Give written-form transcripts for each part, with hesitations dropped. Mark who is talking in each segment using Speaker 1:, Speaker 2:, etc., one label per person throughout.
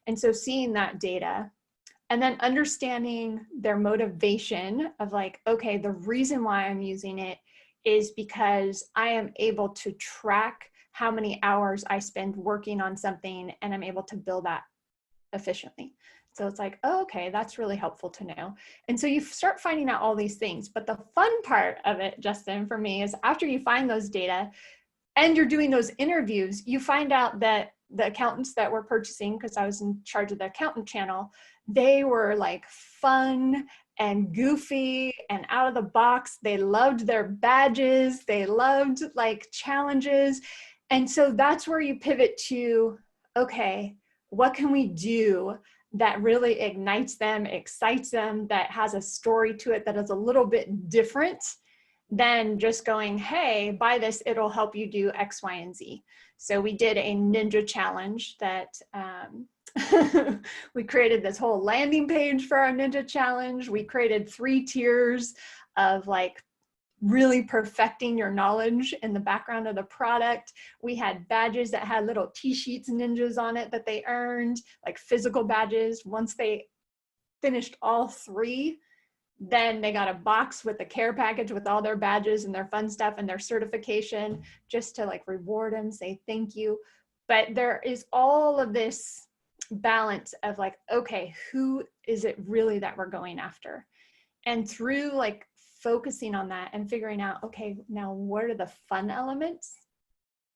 Speaker 1: And so seeing that data and then understanding their motivation of like, okay, the reason why I'm using it is because I am able to track how many hours I spend working on something, and I'm able to bill that efficiently. So it's like, oh, okay, that's really helpful to know. And so you start finding out all these things. But the fun part of it, Justin, for me, is after you find those data and you're doing those interviews, you find out that the accountants that were purchasing, because I was in charge of the accountant channel, they were like fun and goofy and out of the box. They loved their badges. They loved like challenges. And so that's where you pivot to, okay, what can we do that really ignites them, excites them, that has a story to it that is a little bit different than just going, hey, buy this, it'll help you do X, Y, and Z. So we did a ninja challenge that we created this whole landing page for our ninja challenge. We created 3 tiers of like really perfecting your knowledge in the background of the product. We had badges that had little T-sheets ninjas on it that they earned, like physical badges. Once they finished all 3, then they got a box with the care package with all their badges and their fun stuff and their certification, just to like reward them, say thank you. But there is all of this balance of like, okay, who is it really that we're going after? And through like focusing on that and figuring out, okay, now what are the fun elements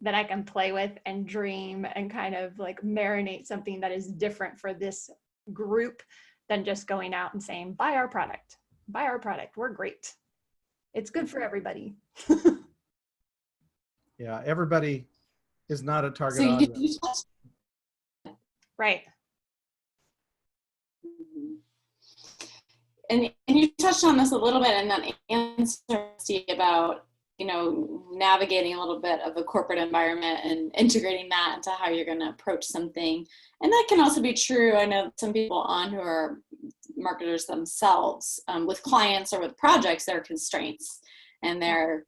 Speaker 1: that I can play with and dream and kind of like marinate something that is different for this group than just going out and saying, buy our product, we're great. It's good for everybody.
Speaker 2: Yeah, everybody is not a target
Speaker 3: So
Speaker 2: audience.
Speaker 1: Right.
Speaker 3: And you touched on this a little bit in that answer, Steve, about, you know, navigating a little bit of the corporate environment and integrating that into how you're going to approach something. And that can also be true. I know some people on who are marketers themselves, with clients or with projects, there are constraints, and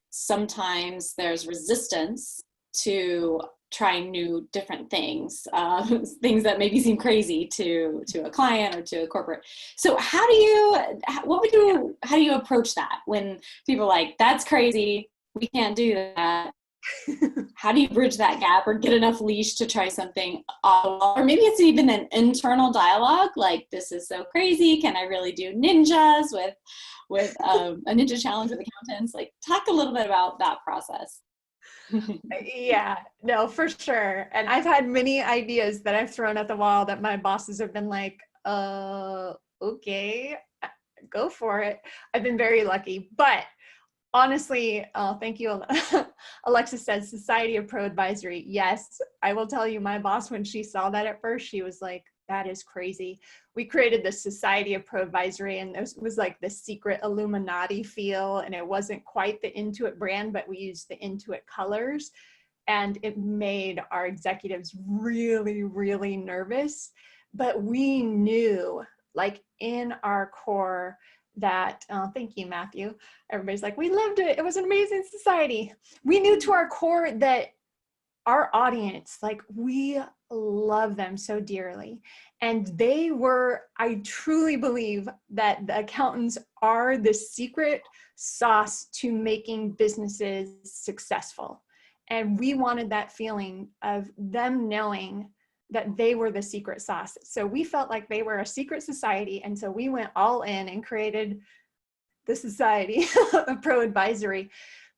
Speaker 3: sometimes there's resistance to trying new different things, things that maybe seem crazy to a client or to a corporate. So how do you approach that when people are like, that's crazy, we can't do that? How do you bridge that gap or get enough leash to try something? Or maybe it's even an internal dialogue, like, this is so crazy, can I really do ninjas with a ninja challenge with accountants? Like, talk a little bit about that process.
Speaker 1: Yeah, no, for sure. And I've had many ideas that I've thrown at the wall that my bosses have been like, okay, go for it. I've been very lucky, but honestly, thank you. Alexis says Society of Pro Advisory. Yes, I will tell you, my boss, when she saw that at first, she was like, that is crazy. We created the Society of Pro Advisory, and it was like the secret Illuminati feel, and it wasn't quite the Intuit brand, but we used the Intuit colors, and it made our executives really, really nervous. But we knew, like in our core, that, thank you, Matthew. Everybody's like, we loved it. It was an amazing society. We knew to our core that our audience, like, we love them so dearly. And they were, I truly believe that the accountants are the secret sauce to making businesses successful. And we wanted that feeling of them knowing that they were the secret sauce. So we felt like they were a secret society. And so we went all in and created the Society of Pro Advisory.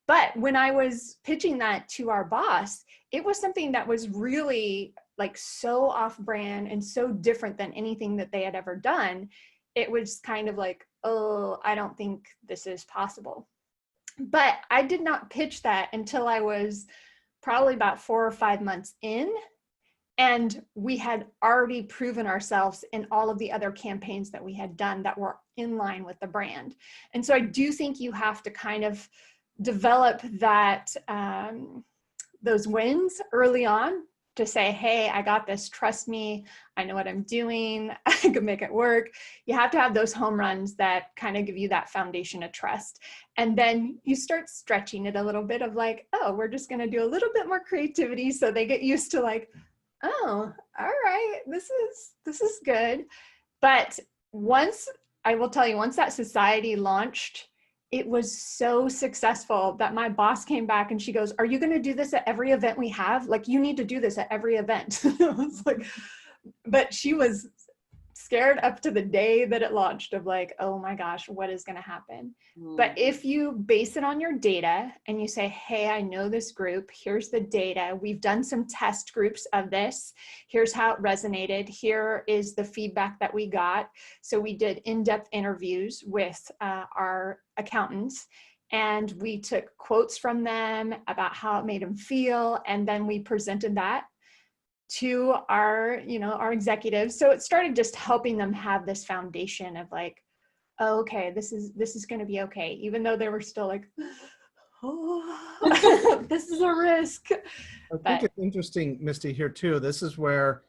Speaker 1: But when I was pitching that to our boss, it was something that was really like so off brand and so different than anything that they had ever done. It was kind of like, oh, I don't think this is possible. But I did not pitch that until I was probably about 4 or 5 months in. And we had already proven ourselves in all of the other campaigns that we had done that were in line with the brand. And so I do think you have to kind of develop that, those wins early on to say, hey, I got this, trust me, I know what I'm doing, I can make it work. You have to have those home runs that kind of give you that foundation of trust. And then you start stretching it a little bit of like, oh, we're just gonna do a little bit more creativity, so they get used to like, Oh, all right. This is good. But once, I will tell you, once that society launched, it was so successful that my boss came back and she goes, "Are you going to do this at every event we have? Like, you need to do this at every event." I was like, but she was scared up to the day that it launched of like, oh my gosh, what is going to happen? But if you base it on your data and you say, hey, I know this group, here's the data, we've done some test groups of this, here's how it resonated, here is the feedback that we got. So we did in-depth interviews with our accountants, and we took quotes from them about how it made them feel, and then we presented that to our, our executives. So it started just helping them have this foundation of like, oh, okay, this is going to be okay. Even though they were still like, oh, this is a risk.
Speaker 2: I think it's interesting, Misty, here too. This is where,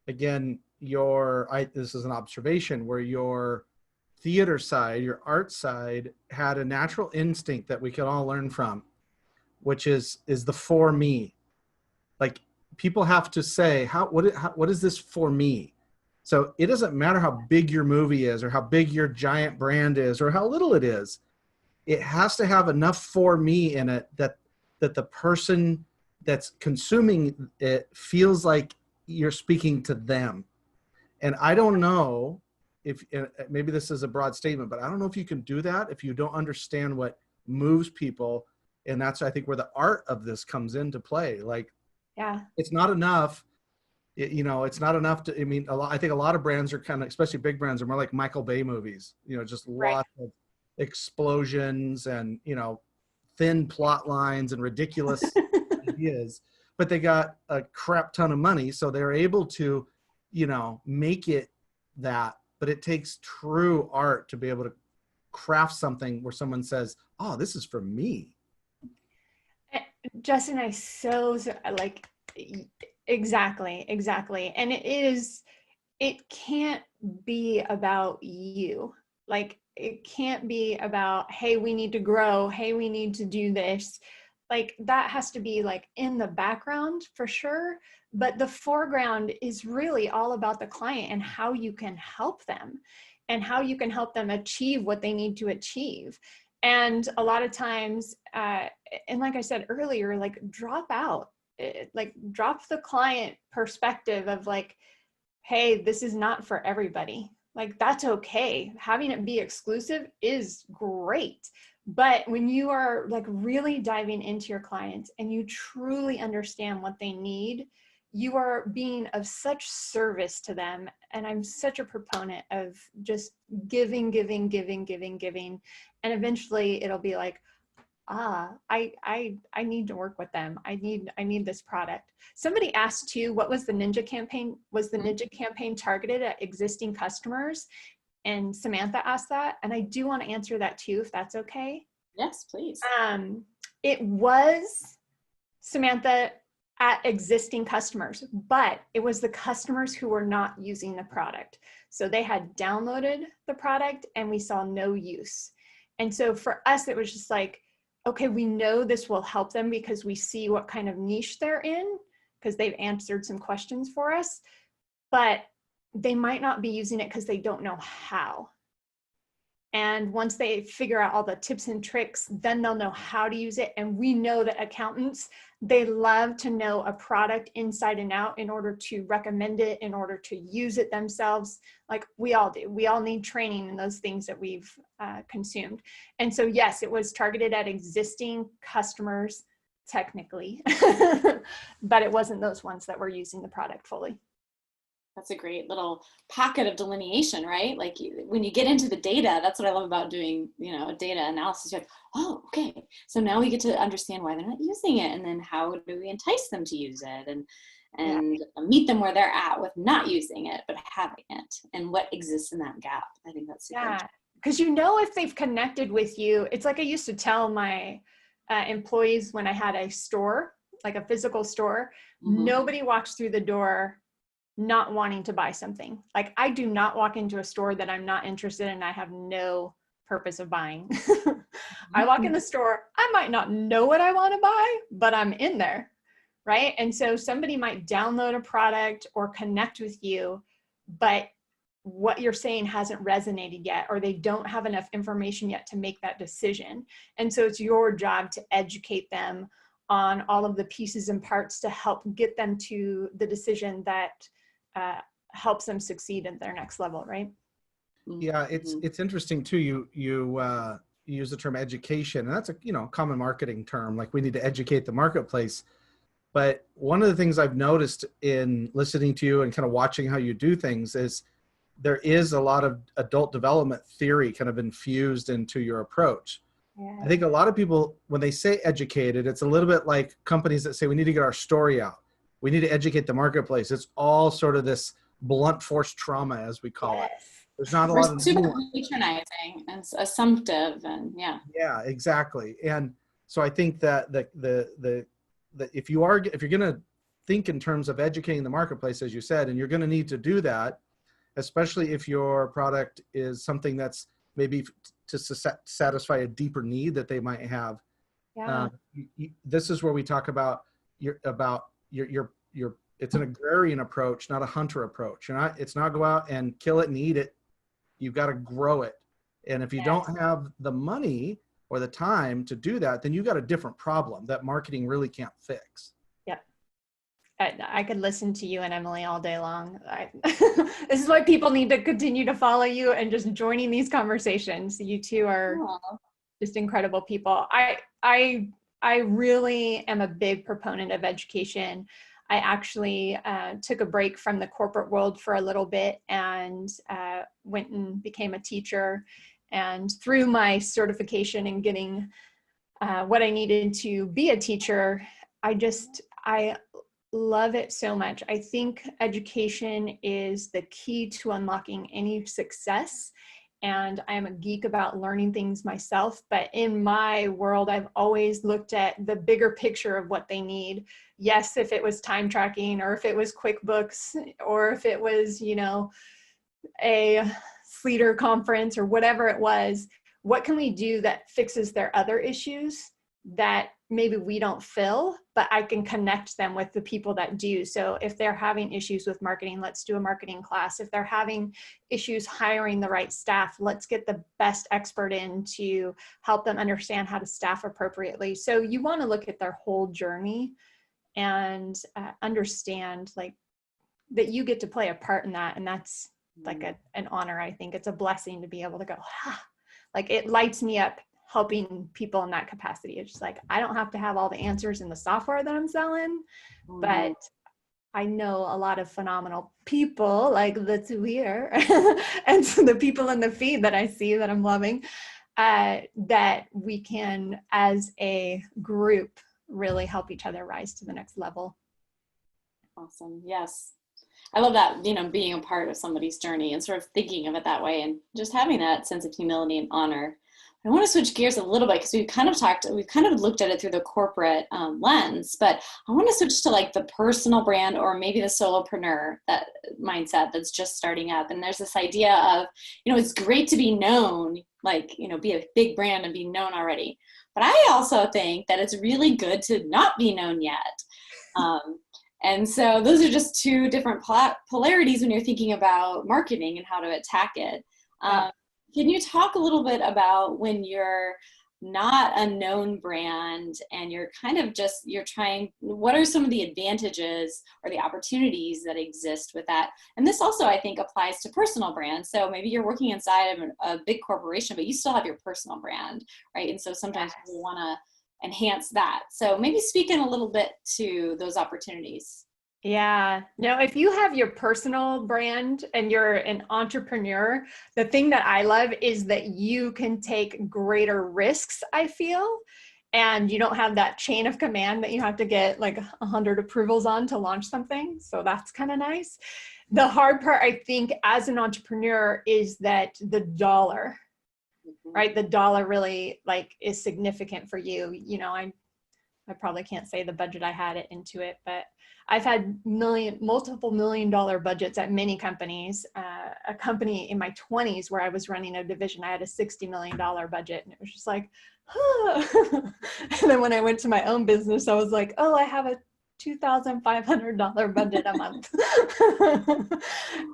Speaker 2: again, this is an observation where your theater side, your art side had a natural instinct that we can all learn from, which is the for me. Like, people have to say, what is this for me? So it doesn't matter how big your movie is or how big your giant brand is or how little it is. It has to have enough for me in it that the person that's consuming it feels like you're speaking to them. And I don't know if, maybe this is a broad statement, but I don't know if you can do that if you don't understand what moves people. And that's, I think, where the art of this comes into play. Like,
Speaker 1: yeah,
Speaker 2: it's not enough. It's not enough to, I think a lot of brands are kind of, especially big brands, are more like Michael Bay movies, just lots of explosions and, thin plot lines and ridiculous ideas, but they got a crap ton of money. So they're able to, make it that, but it takes true art to be able to craft something where someone says, oh, this is for me.
Speaker 1: Justin, I so like, exactly. And it can't be about you. Like, it can't be about, hey, we need to grow. Hey, we need to do this. Like, that has to be like in the background for sure. But the foreground is really all about the client and how you can help them and how you can help them achieve what they need to achieve. And a lot of times, and like I said earlier, like, drop the client perspective of like, hey, this is not for everybody. Like, that's okay. Having it be exclusive is great. But when you are like really diving into your clients and you truly understand what they need, you are being of such service to them. And I'm such a proponent of just giving. And eventually it'll be like, I need to work with them. I need this product. Somebody asked too, what was the Ninja campaign? Was the Ninja campaign targeted at existing customers? And Samantha asked that, and I do want to answer that too, if that's okay.
Speaker 3: Yes, please.
Speaker 1: It was, Samantha, at existing customers, but it was the customers who were not using the product. So they had downloaded the product and we saw no use. And so for us, it was just like, okay, we know this will help them because we see what kind of niche they're in, because they've answered some questions for us, but they might not be using it because they don't know how. And once they figure out all the tips and tricks, then they'll know how to use it. And we know that accountants, they love to know a product inside and out in order to recommend it, in order to use it themselves. Like we all do. We all need training in those things that we've consumed. And so, yes, it was targeted at existing customers, technically, but it wasn't those ones that were using the product fully.
Speaker 3: That's a great little pocket of delineation, right? Like when you get into the data, that's what I love about doing, data analysis. You're like, oh, okay. So now we get to understand why they're not using it. And then how do we entice them to use it and meet them where they're at with not using it, but having it, and what exists in that gap. I think that's super interesting.
Speaker 1: Because if they've connected with you, it's like I used to tell my employees when I had a store, like a physical store, nobody walks through the door not wanting to buy something. Like, I do not walk into a store that I'm not interested in. I have no purpose of buying. I walk in the store, I might not know what I want to buy, but I'm in there. right? And so somebody might download a product or connect with you, but what you're saying hasn't resonated yet, or they don't have enough information yet to make that decision. And so it's your job to educate them on all of the pieces and parts to help get them to the decision that helps them succeed at their next level, right?
Speaker 2: Yeah, it's interesting too. You use the term education, and that's a common marketing term. Like, we need to educate the marketplace. But one of the things I've noticed in listening to you and kind of watching how you do things is there is a lot of adult development theory kind of infused into your approach.
Speaker 1: Yeah.
Speaker 2: I think a lot of people, when they say educated, it's a little bit like companies that say we need to get our story out. We need to educate the marketplace. It's all sort of this blunt force trauma, as we call it. There's not a lot of
Speaker 3: super
Speaker 2: nuance.
Speaker 3: patronizing and assumptive, and
Speaker 2: Yeah, exactly. And so I think that if you're going to think in terms of educating the marketplace, as you said, and you're going to need to do that, especially if your product is something that's maybe to satisfy a deeper need that they might have.
Speaker 1: Yeah.
Speaker 2: This is where we talk about your it's an agrarian approach, not a hunter approach. It's not go out and kill it and eat it. You've got to grow it. And if you don't have the money or the time to do that, then you've got a different problem that marketing really can't fix.
Speaker 1: I could listen to you and Emily all day long. This is why people need to continue to follow you and just joining these conversations. You two are just incredible people. I really am a big proponent of education. I actually took a break from the corporate world for a little bit and went and became a teacher. And through my certification and getting what I needed to be a teacher, I love it so much. I think education is the key to unlocking any success. And I am a geek about learning things myself. But in my world, I've always looked at the bigger picture of what they need. Yes, if it was time tracking, or if it was QuickBooks, or if it was, a Sleater conference, or whatever it was, what can we do that fixes their other issues that maybe we don't fill, but I can connect them with the people that do. So if they're having issues with marketing, let's do a marketing class. If they're having issues hiring the right staff, let's get the best expert in to help them understand how to staff appropriately. So you want to look at their whole journey and understand like that you get to play a part in that. And that's like an honor. I think it's a blessing to be able to go, like it lights me up helping people in that capacity. It's just like, I don't have to have all the answers in the software that I'm selling, but I know a lot of phenomenal people like the two here and so the people in the feed that I see that I'm loving, that we can, as a group, really help each other rise to the next level.
Speaker 3: Awesome. Yes. I love that, being a part of somebody's journey and sort of thinking of it that way and just having that sense of humility and honor. I want to switch gears a little bit because we've kind of looked at it through the corporate lens, but I want to switch to like the personal brand or maybe the solopreneur, that mindset that's just starting up. And there's this idea of, it's great to be known, like, be a big brand and be known already. But I also think that it's really good to not be known yet. And so those are just two different polarities when you're thinking about marketing and how to attack it. Can you talk a little bit about when you're not a known brand and you're kind of you're trying, what are some of the advantages or the opportunities that exist with that? And this also, I think, applies to personal brands. So maybe you're working inside of a big corporation, but you still have your personal brand, right? And so sometimes we want to enhance that. So maybe speak in a little bit to those opportunities.
Speaker 1: Yeah, no, if you have your personal brand and you're an entrepreneur, the thing that I love is that you can take greater risks, I feel, and you don't have that chain of command that you have to get like 100 approvals on to launch something. So that's kind of nice. The hard part, I think, as an entrepreneur is that the dollar, right? The dollar really is significant for you. I probably can't say the budget I had it into it, but I've had multiple $1 million budgets at many companies. A company in my 20s where I was running a division, I had a $60 million budget, and it was just like, and then when I went to my own business, I was like, oh, I have a $2,500 budget a month.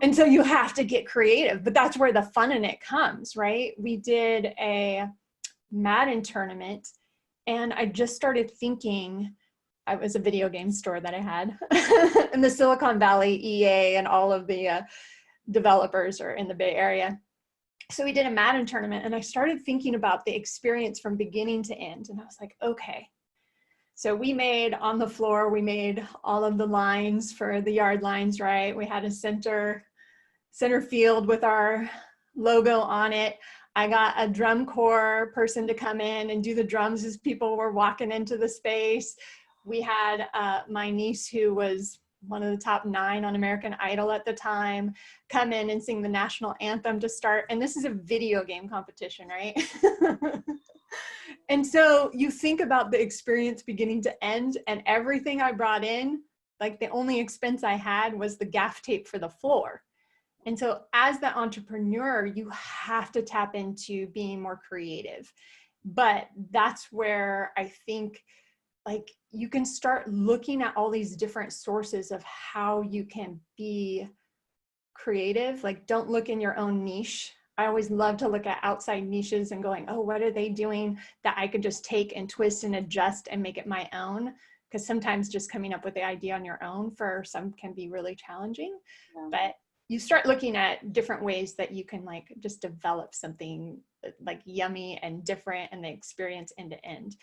Speaker 1: And so you have to get creative, but that's where the fun in it comes, right? We did a Madden tournament, and I just started thinking, it was a video game store that I had in the Silicon Valley. EA and all of the developers are in the Bay Area. So we did a Madden tournament, and I started thinking about the experience from beginning to end. And I was like, okay. So we made on the floor, we made all of the lines for the yard lines, right? We had a center field with our logo on it. I got a drum corps person to come in and do the drums as people were walking into the space. We had my niece, who was one of the top 9 on American Idol at the time, come in and sing the national anthem to start. And this is a video game competition, right? And so you think about the experience beginning to end, and everything I brought in, like the only expense I had was the gaff tape for the floor. And so as the entrepreneur, you have to tap into being more creative. But that's where I think, like, you can start looking at all these different sources of how you can be creative. Like, don't look in your own niche. I always love to look at outside niches and going, oh, what are they doing that I could just take and twist and adjust and make it my own? Because sometimes just coming up with the idea on your own for some can be really challenging. Yeah. But you start looking at different ways that you can, like, just develop something like yummy and different, and the experience end to end.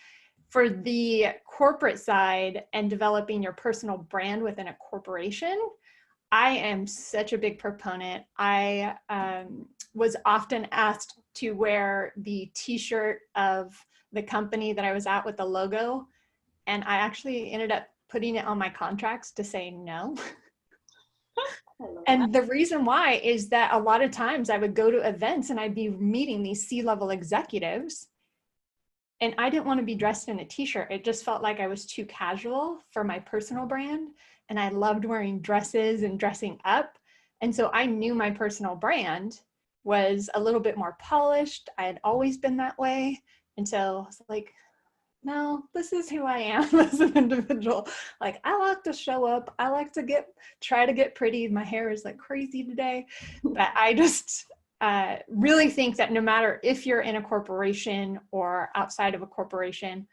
Speaker 1: For the corporate side and developing your personal brand within a corporation, I am such a big proponent. I was often asked to wear the t-shirt of the company that I was at with the logo. And I actually ended up putting it on my contracts to say no. And the reason why is that a lot of times I would go to events and I'd be meeting these C-level executives, and I didn't want to be dressed in a t-shirt. It just felt like I was too casual for my personal brand. And I loved wearing dresses and dressing up. And so I knew my personal brand was a little bit more polished. I had always been that way. And so I was like, no, this is who I am as an individual. Like, I like to show up. I like to try to get pretty. My hair is like crazy today. But I just really think that no matter if you're in a corporation or outside of a corporation,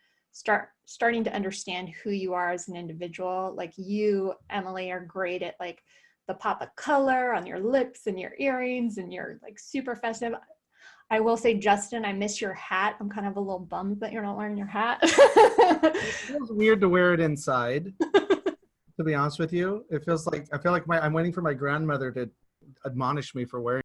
Speaker 1: starting to understand who you are as an individual. Like you, Emily, are great at like the pop of color on your lips and your earrings, and you're like super festive. I will say, Justin, I miss your hat. I'm kind of a little bummed that you're not wearing your hat.
Speaker 2: It feels weird to wear it inside, to be honest with you. It feels like, I feel like I'm waiting for my grandmother to admonish me for wearing